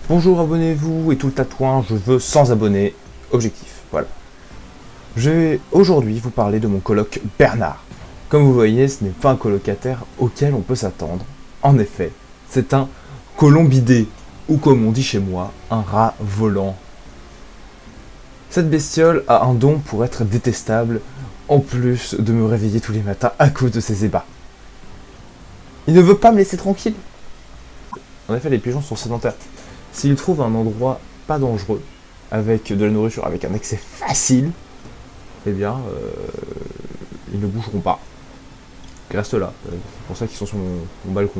Bonjour, abonnez-vous et tout le tatouage, je veux 100 abonnés. Objectif, voilà. Je vais aujourd'hui vous parler de mon coloc Bernard. Comme vous voyez, ce n'est pas un colocataire auquel on peut s'attendre. En effet, c'est un colombidé, ou comme on dit chez moi, un rat volant. Cette bestiole a un don pour être détestable, en plus de me réveiller tous les matins à cause de ses ébats. Il ne veut pas me laisser tranquille. En effet, les pigeons sont sédentaires. S'ils trouvent un endroit pas dangereux, avec de la nourriture, avec un accès facile, eh bien, ils ne bougeront pas. Ils restent là. C'est pour ça qu'ils sont sur mon balcon.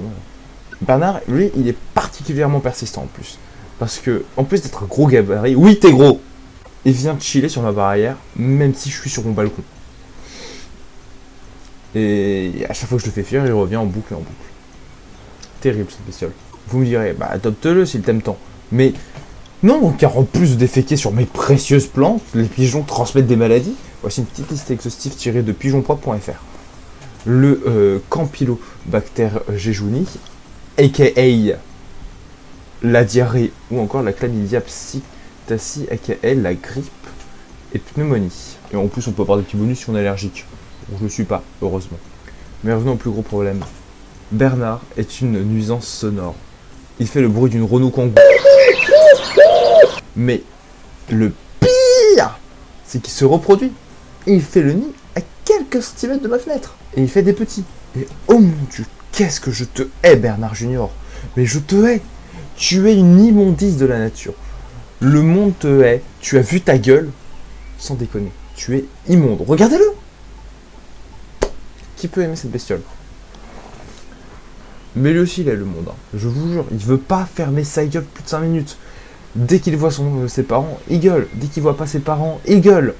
Bernard, lui, il est particulièrement persistant en plus. Parce que, en plus d'être un gros gabarit, oui, t'es gros! Il vient chiller sur ma barrière, même si je suis sur mon balcon. Et à chaque fois que je le fais fuir, il revient en boucle et en boucle. Terrible cette bestiole. Vous me direz, bah adopte-le s'il t'aime tant. Mais non, car en plus de déféquer sur mes précieuses plantes, les pigeons transmettent des maladies. Voici une petite liste exhaustive tirée de pigeonpropre.fr. Le Campylobacter jejuni, a.k.a. la diarrhée ou encore la chlamydia psittaci, a.k.a. la grippe et pneumonie. Et en plus, on peut avoir des petits bonus si on est allergique. Bon, je ne le suis pas, heureusement. Mais revenons au plus gros problème. Bernard est une nuisance sonore. Il fait le bruit d'une Renault Kangoo. Mais le pire, c'est qu'il se reproduit. Il fait le nid à quelques centimètres de ma fenêtre. Et il fait des petits. Et oh mon Dieu, qu'est-ce que je te hais, Bernard Junior. Mais je te hais. Tu es une immondice de la nature. Le monde te hait. Tu as vu ta gueule. Sans déconner, tu es immonde. Regardez-le. Qui peut aimer cette bestiole? Mais lui aussi, il a le monde. Je vous jure, il veut pas fermer sa gueule plus de 5 minutes. Dès qu'il voit ses parents, il gueule. Dès qu'il voit pas ses parents, il gueule.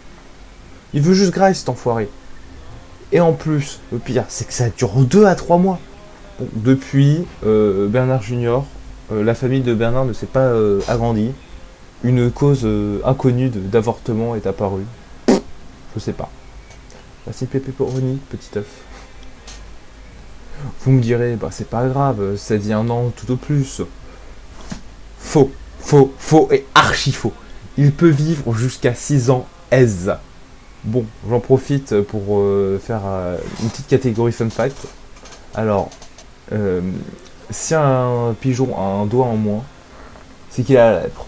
Il veut juste grailler, cet enfoiré. Et en plus, le pire, c'est que ça dure 2 à 3 mois. Bon, depuis Bernard Junior, la famille de Bernard ne s'est pas agrandie. Une cause inconnue d'avortement est apparue. Je sais pas. Merci Pepperoni, petit œuf. Vous me direz, bah c'est pas grave, ça dit 1 an tout au plus. Faux et archi faux. Il peut vivre jusqu'à 6 ans aise. Bon, j'en profite pour faire une petite catégorie fun fact. Alors, si un pigeon a un doigt en moins, c'est qu'il a la lèpre.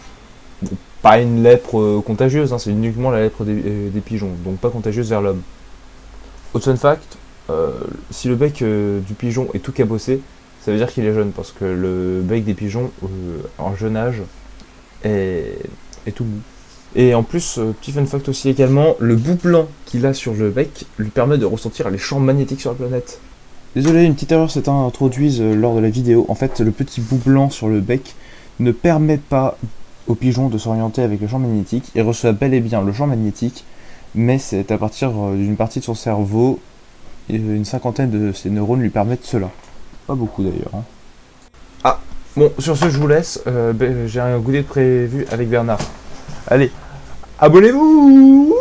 Bon, pas une lèpre contagieuse, hein, c'est uniquement la lèpre des pigeons, donc pas contagieuse vers l'homme. Autre fun fact, si le bec du pigeon est tout cabossé, ça veut dire qu'il est jeune, parce que le bec des pigeons en jeune âge est tout mou. Et en plus, petit fun fact aussi également, le bout blanc qu'il a sur le bec lui permet de ressentir les champs magnétiques sur la planète. Désolé, une petite erreur s'est introduite lors de la vidéo. En fait, le petit bout blanc sur le bec ne permet pas au pigeon de s'orienter avec le champ magnétique. Il reçoit bel et bien le champ magnétique, mais c'est à partir d'une partie de son cerveau, et une cinquantaine de ses neurones lui permettent cela. Pas beaucoup d'ailleurs. Hein. Ah, bon, sur ce je vous laisse, j'ai un goûter prévu avec Bernard. Allez, abonnez-vous!